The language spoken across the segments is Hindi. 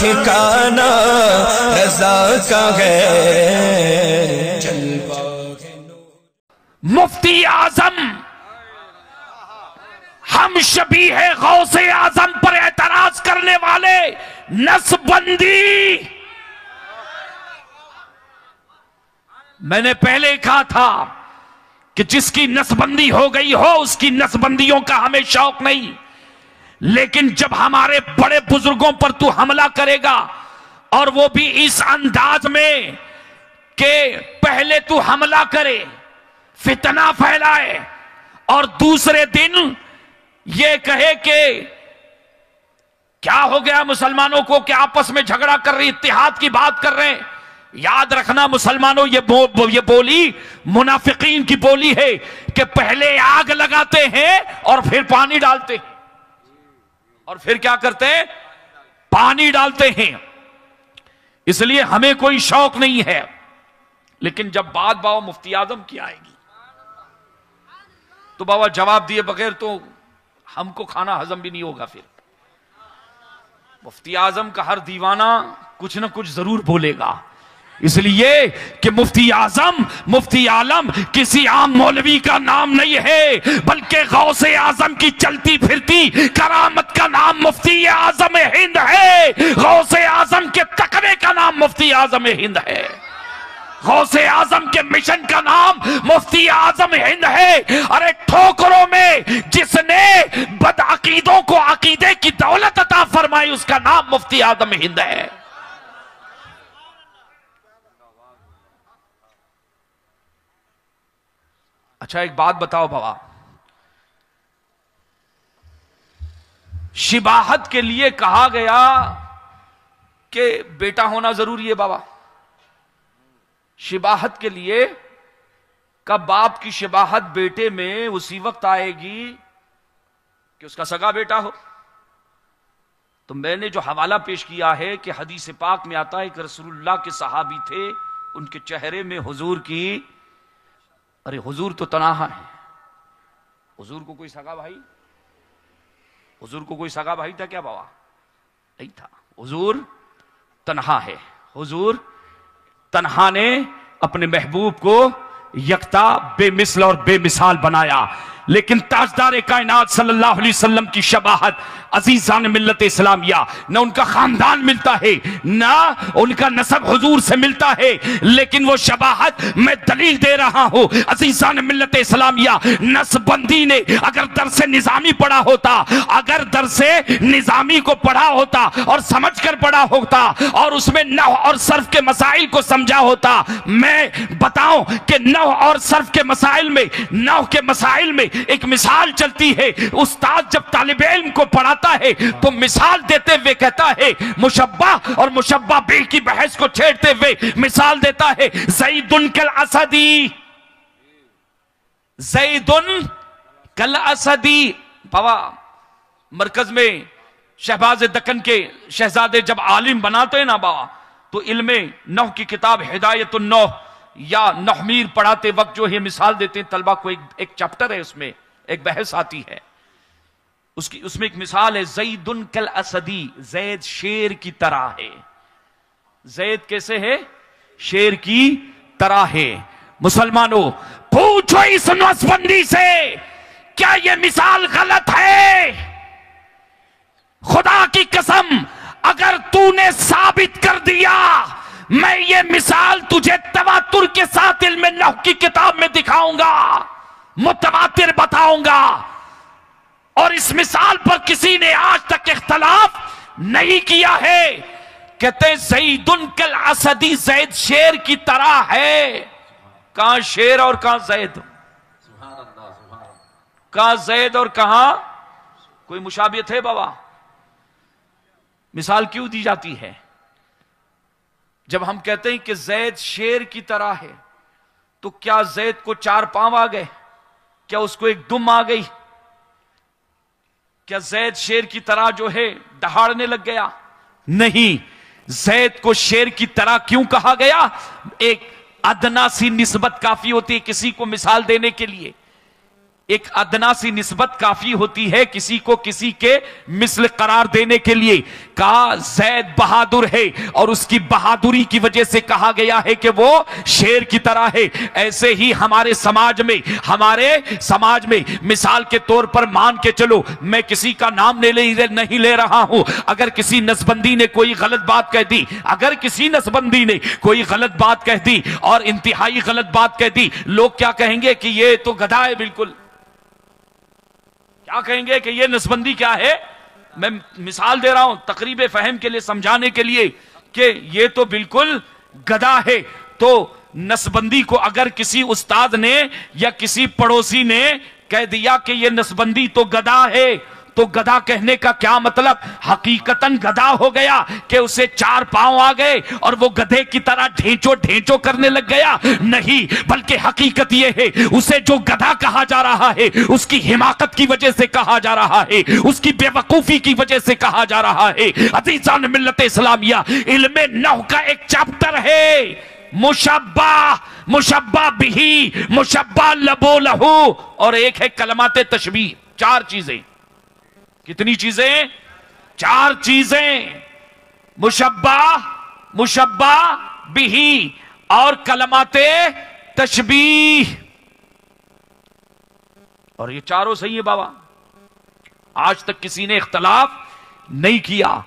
ठिकाना रज़ा का है। मुफ्ती आजम हम शबीह गौसे आजम पर एतराज करने वाले नसबंदी, मैंने पहले कहा था कि जिसकी नसबंदी हो गई हो उसकी नसबंदियों का हमें शौक नहीं, लेकिन जब हमारे बड़े बुजुर्गों पर तू हमला करेगा और वो भी इस अंदाज में कि पहले तू हमला करे, फितना फैलाए और दूसरे दिन ये कहे कि क्या हो गया मुसलमानों को कि आपस में झगड़ा कर रहे, इत्तेहाद की बात कर रहे हैं। याद रखना मुसलमानों, ये बोली मुनाफिकीन की बोली है कि पहले आग लगाते हैं और फिर पानी डालते हैं, और फिर क्या करते हैं, पानी डालते हैं। इसलिए हमें कोई शौक नहीं है, लेकिन जब बात बाबा मुफ्ती आजम की आएगी तो बाबा जवाब दिए बगैर तो हमको खाना हजम भी नहीं होगा। फिर मुफ्ती आजम का हर दीवाना कुछ ना कुछ जरूर बोलेगा, इसलिए कि मुफ्ती आजम, मुफ्ती आलम किसी आम मौलवी का नाम नहीं है, बल्कि गौसे आजम की चलती फिरती करामत का नाम मुफ्ती आजम हिंद है। गौसे आजम के तकवे का नाम मुफ्ती आजम हिंद है। गौसे आजम के मिशन का नाम मुफ्ती आजम हिंद है। अरे ठोकरों में जिसने बदअकीदों को अकीदे की दौलत अता फरमाई उसका नाम मुफ्ती आजम हिंद है। अच्छा एक बात बताओ बाबा, शिबाहत के लिए कहा गया कि बेटा होना जरूरी है बाबा। शिबाहत के लिए कब बाप की शिबाहत बेटे में उसी वक्त आएगी कि उसका सगा बेटा हो। तो मैंने जो हवाला पेश किया है कि हदीस पाक में आता है कि रसूलुल्लाह के सहाबी थे, उनके चेहरे में हुजूर की, अरे हुजूर तो तनाहा है, हुजूर को कोई सगा भाई, हुजूर को कोई सगा भाई था क्या बाबा? नहीं था। हुजूर तन्हा है। हुजूर तन्हा ने अपने महबूब को यकता, बेमिसल और बेमिसाल बनाया। लेकिन ताजदार कायनात सल्लल्लाहु अलैहि वसल्लम की शबाहत अजीजान मिल्लत इस्लामिया, न उनका खानदान मिलता है ना उनका नसब हुजूर से मिलता है, लेकिन वो शबाहत मैं दलील दे रहा हूं। अजीजान मिल्लत इस्लामिया, नसबंदी ने अगर दरसे निजामी पढ़ा होता, अगर दरसे निजामी को पढ़ा होता और समझ कर पढ़ा होता और उसमें नहव और सर्फ के मसाइल को समझा होता, मैं बताऊं कि नहव और सर्फ के मसाइल में, नहव के मसाइल में एक मिसाल चलती है। उस्ताद जब तालिबे इल्म को पढ़ाता है तो मिसाल देते हुए कहता है, मुशब्बा और मुशब्बा बिह की बहस को छेड़ते हुए मिसाल देता है, ज़ैदुन कल असदी, ज़ैदुन कल असदी। बाबा मरकज में शहबाज दक्कन के शहजादे जब आलिम बनाते हैं ना बाबा, तो इल्मे नहव की किताब हिदायतुन नहव या नहमीर पढ़ाते वक्त जो है मिसाल देते हैं तलबा को, एक चैप्टर है उसमें एक बहस आती है, उसमें एक मिसाल है, ज़ैदुन कल असदी, ज़ैद शेर की तरह है। ज़ैद कैसे है? शेर की तरह है। मुसलमानों पूछो इस नसबंदी से, क्या यह मिसाल गलत है? खुदा की कसम अगर तूने साबित कर दिया, मैं ये मिसाल तुझे तवातुर के साथ इल्म नहव की किताब में दिखाऊंगा, मुतवातिर बताऊंगा। और इस मिसाल पर किसी ने आज तक इख्तलाफ नहीं किया है। कहते ज़ैदुन कल असदी, ज़ैद शेर की तरह है। कहां शेर और कहां ज़ैद? कहां ज़ैद और कहां कोई मुशाबियत है बाबा? मिसाल क्यों दी जाती है? जब हम कहते हैं कि ज़ैद शेर की तरह है, तो क्या ज़ैद को 4 पांव आ गए? क्या उसको एक दुम आ गई? क्या ज़ैद शेर की तरह जो है दहाड़ने लग गया? नहीं। ज़ैद को शेर की तरह क्यों कहा गया? एक अदना सी निस्बत काफी होती है किसी को मिसाल देने के लिए। एक अदना सी निस्बत काफी होती है किसी को किसी के मिस्ल करार देने के लिए। कहा जैद बहादुर है और उसकी बहादुरी की वजह से कहा गया है कि वो शेर की तरह है। ऐसे ही हमारे समाज में मिसाल के तौर पर मान के चलो, मैं किसी का नाम नहीं ले रहा हूं, अगर किसी नसबंदी ने कोई गलत बात कह दी, और इंतहाई गलत बात कह दी, लोग क्या कहेंगे कि ये तो गधा है। बिल्कुल क्या कहेंगे कि ये नसबंदी क्या है। मैं मिसाल दे रहा हूं तकरीब फहम के लिए, समझाने के लिए कि ये तो बिल्कुल गधा है। तो नसबंदी को अगर किसी उस्ताद ने या किसी पड़ोसी ने कह दिया कि ये नसबंदी तो गधा है, तो गधा कहने का क्या मतलब, हकीकतन गधा हो गया कि उसे 4 पांव आ गए और वो गधे की तरह ढेंचो करने लग गया? नहीं, बल्कि हकीकत ये है उसे जो गधा कहा जा रहा है उसकी हिमाकत की वजह से कहा जा रहा है, उसकी बेवकूफी की वजह से कहा जा रहा है। अज़ीज़ान मिल्लत इस्लामिया, इल्मे नहव का एक चैप्टर है मुशब्बा बिही, मुशब्बा लबो लहू, और एक है कलमाते तशबीह। 4 चीजें। कितनी चीजें? 4 चीजें। मुशब्बा बिही और कलमाते तशबीह, और ये चारों सही है बाबा। आज तक किसी ने इख्तलाफ नहीं किया।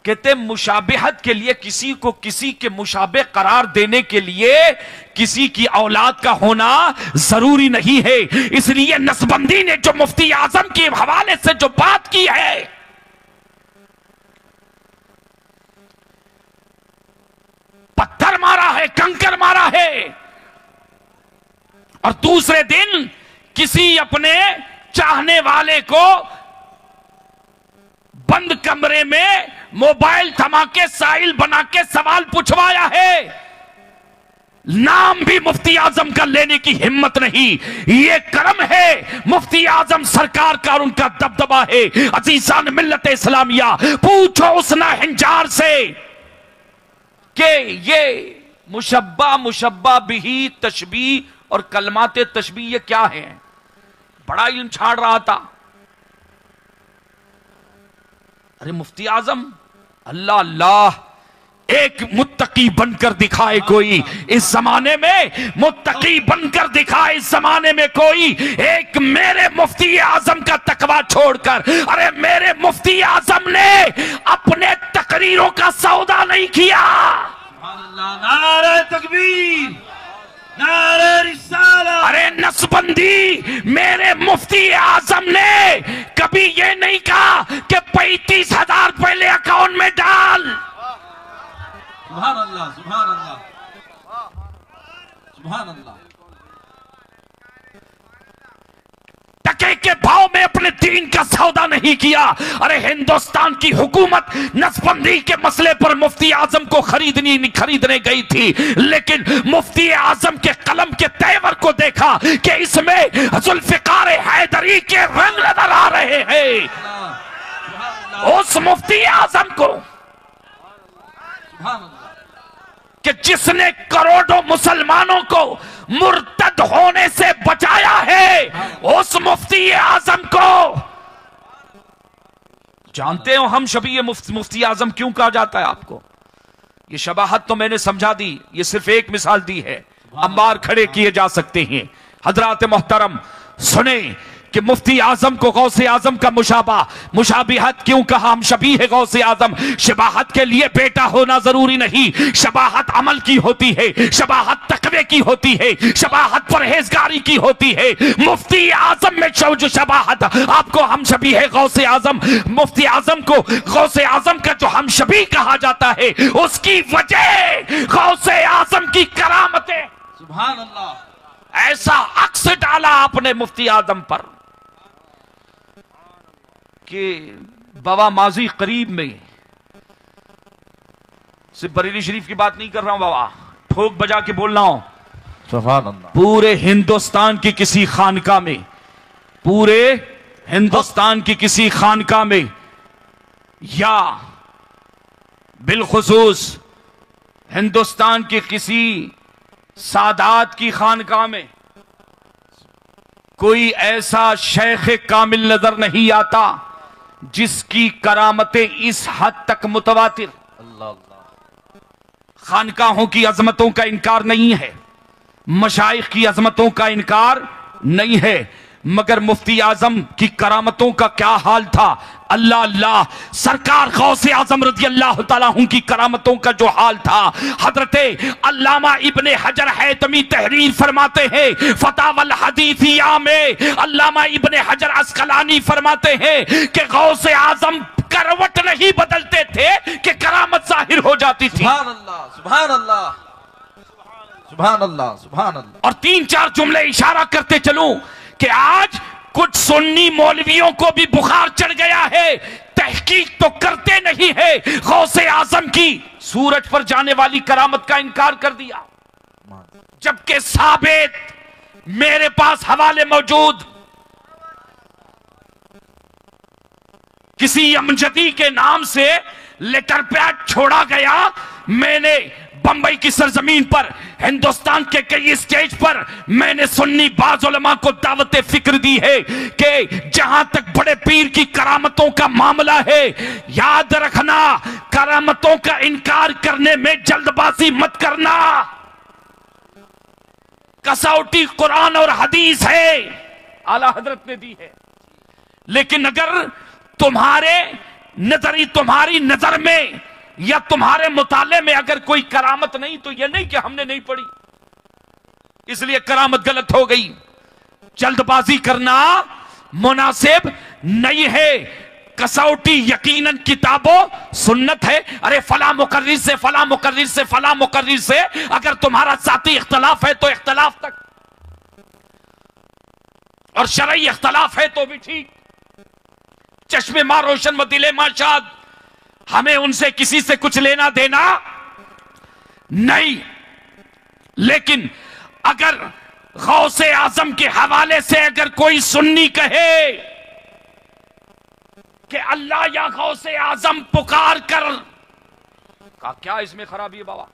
कहते मुशाबिहत के लिए, किसी को किसी के मुशाबे करार देने के लिए किसी की औलाद का होना जरूरी नहीं है। इसलिए नसबंदी ने जो मुफ्ती आजम के हवाले से जो बात की है, पत्थर मारा है, कंकर मारा है, और दूसरे दिन किसी अपने चाहने वाले को बंद कमरे में मोबाइल थमा के साइल बना के सवाल पूछवाया है। नाम भी मुफ्ती आजम का लेने की हिम्मत नहीं। ये करम है मुफ्ती आजम सरकार का और उनका दबदबा है। अज़ीज़ान मिल्लत इस्लामिया, पूछो उस नाहिंजार से कि ये मुशब्बा बिही, तशबीह और कलमाते तशबीह ये क्या है। बड़ा इल्म छाड़ रहा था। अरे मुफ्ती आजम, अल्लाह अल्लाह, एक मुत्तकी बनकर दिखाए कोई इस जमाने में, मुत्तकी बनकर दिखाए इस जमाने में कोई, एक मेरे मुफ्ती आजम का तकवा छोड़कर। अरे मेरे मुफ्ती आजम ने अपने तकरीरों का सौदा नहीं किया। नारे तकबीर, नारे रिसाला। अरे नसबंदी, मेरे मुफ्ती आजम ने कभी ये नहीं कहा कि 35,000 पहले अकाउंट में डाल। सुभान अल्लाह, सुभान अल्लाह, सुभान अल्लाह। टके के भाव में अपने दीन का सौदा नहीं किया। अरे हिंदुस्तान की हुकूमत नसबंदी के मसले पर मुफ्ती आजम को खरीदने गई थी, लेकिन मुफ्ती आजम के कलम के तेवर को देखा कि इसमें जुल्फिकार हैदरी के रंग नजर आ रहे हैं। उस मुफ्ती आजम को कि जिसने करोड़ों मुसलमानों को मुर्तद होने से बचाया है, उस मुफ्ती आजम को जानते हो हम शबीह मुफ्ती आजम क्यों कहा जाता है आपको? ये शबाहत तो मैंने समझा दी, ये सिर्फ एक मिसाल दी है, अंबार खड़े किए जा सकते हैं। हजरात मोहतरम सुने कि मुफ्ती आजम को गौसे आजम का मुशाबिहत क्यों कहा? हम शबीह गौसे आजम। शबाहत के लिए बेटा होना जरूरी नहीं, शबाहत अमल की होती है, शबाहत तकवे की होती है, शबाहत परहेजगारी की होती है। मुफ्ती आजम में जो शबाहत आपको हम शबीह गौसे आजम, मुफ्ती आजम को गौसे आजम का जो हम शबीह कहा जाता है, उसकी वजह गौसे आजम की करामतें। सुभान अल्लाह। ऐसा अक्स डाला आपने मुफ्ती आजम पर कि बाबा माजी करीब में, सिर्फ बरेली शरीफ की बात नहीं कर रहा हूं बाबा, ठोक बजा के बोल रहा हूं, सुभान अल्लाह, पूरे हिंदुस्तान की किसी खानका में, पूरे हिंदुस्तान की किसी खानका में, या बिलखुसूस हिंदुस्तान की किसी सादात की खानका में कोई ऐसा शेख कामिल नजर नहीं आता जिसकी करामतें इस हद तक मुतवातिर। खानकाहों की अजमतों का इनकार नहीं है, मशाइख की अजमतों का इनकार नहीं है, मगर मुफ्ती आजम की करामतों का क्या हाल था। अल्लाह अल्लाह, सरकार गौसे आजम रज़ी अल्लाह तआला अन्हु की करामतों का जो हाल था, हजरते अल्लामा इब्ने हजर हैतमी तहरीर फरमाते हैं फतावल हदीसिया में, अल्लामा इब्ने हजर अस्कलानी फरमाते हैं कि गौसे आजम करवट नहीं बदलते थे कि करामत जाहिर हो जाती थी। सुभान अल्लाह, सुभान अल्लाह, सुभान अल्लाह, सुभान अल्लाह। और 3-4 जुमले इशारा करते चलूं कि आज कुछ सुन्नी मौलवियों को भी बुखार चढ़ गया है, तहकीक तो करते नहीं है, गौसे आजम की सूरज पर जाने वाली करामत का इनकार कर दिया, जबकि साबित मेरे पास हवाले मौजूद, किसी अमजदी के नाम से लेटर पैड छोड़ा गया। मैंने बंबई की सरजमीन पर, हिंदुस्तान के कई स्टेज पर मैंने सुन्नी बाज उलमा को दावत फिक्र दी है कि जहां तक बड़े पीर की करामतों का मामला है, याद रखना करामतों का इनकार करने में जल्दबाजी मत करना। कसौटी कुरान और हदीस है, आला हजरत ने दी है। लेकिन अगर तुम्हारी नजर में या तुम्हारे मुताले में अगर कोई करामत नहीं, तो यह नहीं कि हमने नहीं पढ़ी इसलिए करामत गलत हो गई। जल्दबाजी करना मुनासिब नहीं है। कसौटी यकीनन किताबों सुन्नत है। अरे फला मुकर्रिर से फला मुकर्रिर से फला मुकर्रिर से अगर तुम्हारा साथी इख्तलाफ है तो इख्तलाफ तक, और शरई इख्तलाफ है तो भी ठीक। चश्मे मां रोशन व दिले मां शाद, हमें उनसे किसी से कुछ लेना देना नहीं। लेकिन अगर गौसे आजम के हवाले से अगर कोई सुन्नी कहे कि अल्लाह या गौसे आजम पुकार कर, का क्या इसमें खराबी है बाबा?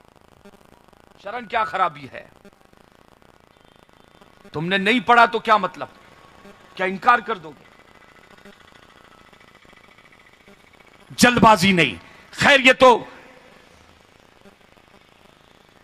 शरण क्या खराबी है? तुमने नहीं पढ़ा तो क्या मतलब? क्या इनकार कर दोगे? जल्दबाजी नहीं। खैर, ये तो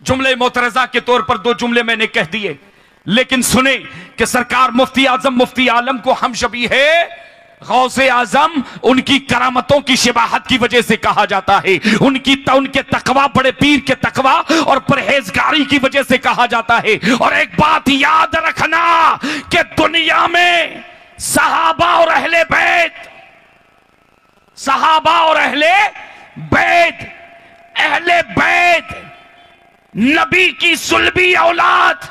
जुमले मोतरजा के तौर पर 2 जुमले मैंने कह दिए, लेकिन सुने कि सरकार मुफ्ती आजम मुफ्ती आलम को हम शबी है गौसे आजम उनकी करामतों की शिबाहत की वजह से कहा जाता है, उनके तकवा, बड़े पीर के तकवा और परहेजगारी की वजह से कहा जाता है। और एक बात याद रखना कि दुनिया में सहाबा और अहले बैत, सहाबा और अहले बैत नबी की सुलभी औलाद,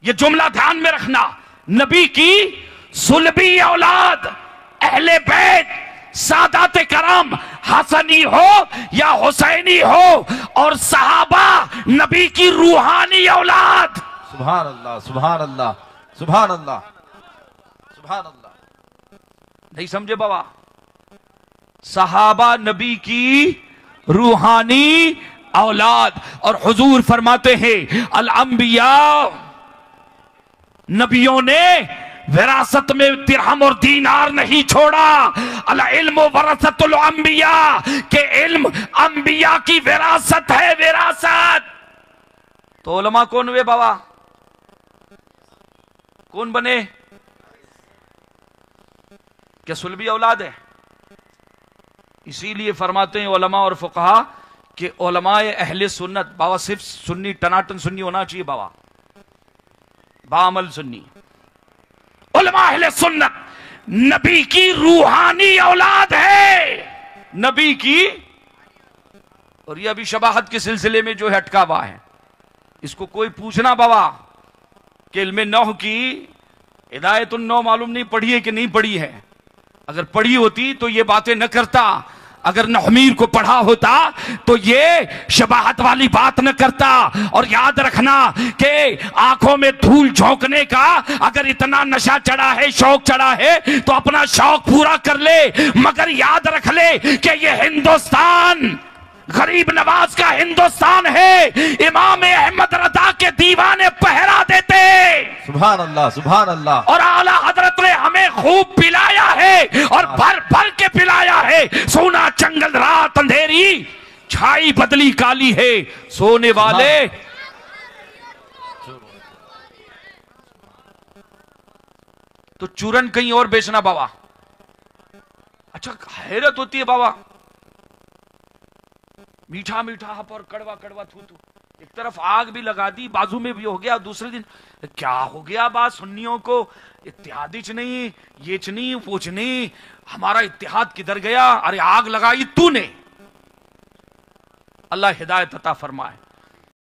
ये जुमला ध्यान में रखना, नबी की सुलभी औलाद अहले बैत सादात करम हसनी हो या हुसैनी हो, और सहाबा नबी की रूहानी औलाद। सुभान अल्लाह, सुभान अल्लाह, सुभान अल्लाह, सुभान अल्लाह। नहीं समझे बाबा? सहाबा नबी की रूहानी औलाद। और हुजूर फरमाते हैं अल अंबिया, नबियों ने विरासत में तिरहम और दीनार नहीं छोड़ा। अल इल्म वरसतुल अंबिया, के इल्म अंबिया की विरासत है, विरासत। तो उलमा कौन हुए बाबा? कौन बने? क्या सुलभी औलाद है? इसीलिए फरमाते हैं उलमा और फुकहा कि उलमाए अहले सुन्नत, बाबा सिर्फ सुन्नी टनाटन सुन्नी होना चाहिए बाबा, बामल सुन्नी। उलमा अहले सुन्नत नबी की रूहानी औलाद है, नबी की। और ये अभी शबाहत के सिलसिले में जो है अटका हुआ है, इसको कोई पूछना बाबा कि इल्मे नौह की हिदायतुन नौ मालूम नहीं पढ़ी है कि नहीं पढ़ी है। अगर पढ़ी होती तो ये बातें न करता, अगर नहमीर को पढ़ा होता तो ये शबाहत वाली बात न करता। और याद रखना कि आंखों में धूल झोंकने का अगर इतना नशा चढ़ा है, शौक चढ़ा है, तो अपना शौक पूरा कर ले, मगर याद रख ले कि ये हिंदुस्तान गरीब नवाज का हिंदुस्तान है, इमाम अहमद रजा के दीवाने पहरा देते। सुभान अल्लाह, सुभान अल्लाह। और आला हजरत ने हमें खूब पिलाया है और भर भर के पिलाया है। सोना जंगल रात अंधेरी, छाई बदली काली है, सोने वाले तो चूरन कहीं और बेचना बाबा। अच्छा, हैरत होती है बाबा, मीठा मीठा और कड़वा कड़वा थू थू। एक तरफ आग भी लगा दी, बाजू में भी हो गया, दूसरे दिन क्या हो गया बात सुन्नियों को, इत्तेहादी च नहीं, ये च नहीं, वो च नहीं, हमारा इत्तेहाद किधर गया? अरे आग लगाई तूने। अल्लाह हिदायत अता फरमाए।